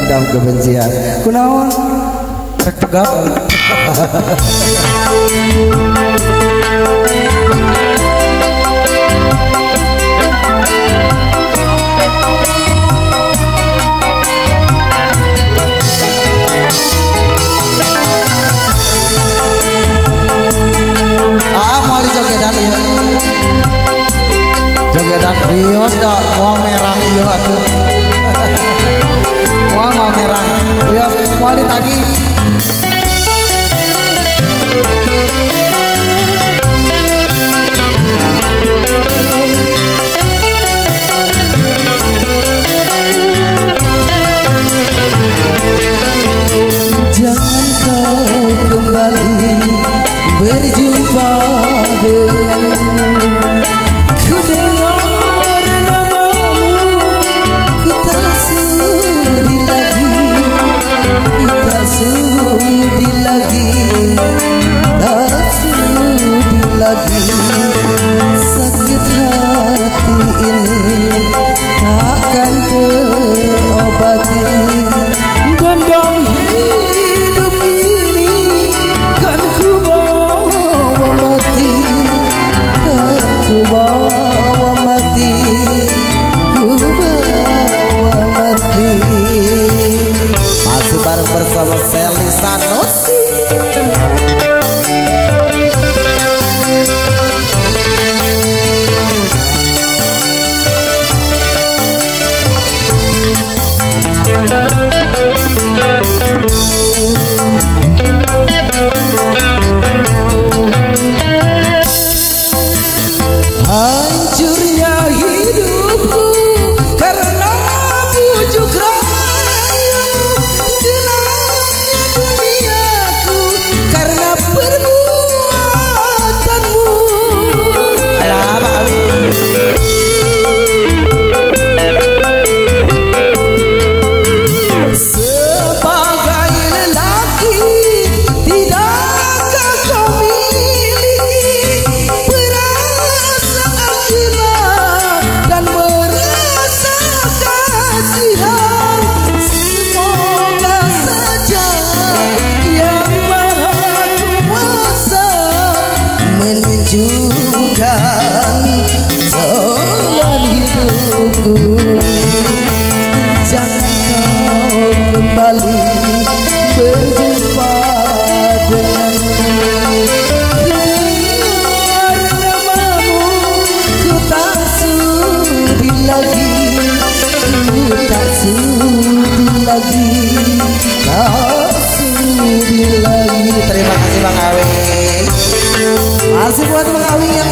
dendam kebencian. Kunaon? Rek tegap. Jogedan rios dah uang merah iyo atuh. Uang merah rios kuali tadi. Jangan kau kembali berjumpa denganmu. Sakit hati ini takkan terobati, dendam hidup ini kan ku bawa mati, kan ku bawa mati, ku bawa mati. Masih bareng bersama Sally Sanusi. Hancurnya hidupku karena bujuk rayu, gelapnya duniaku karena perbuatanmu. Sebagai lelaki tidakkah kau miliki perasaan cinta dan merasa kasihan? Semoga saja yang Maha Kuasa menunjukkan jalan hidupku. Jangan kau kembali berjumpa denganmu. Dengar namamu ku tak sudi lagi, ku tak sudi lagi, tak sudi lagi. Terima kasih Bang Awi. Masih buat Bang Awi yang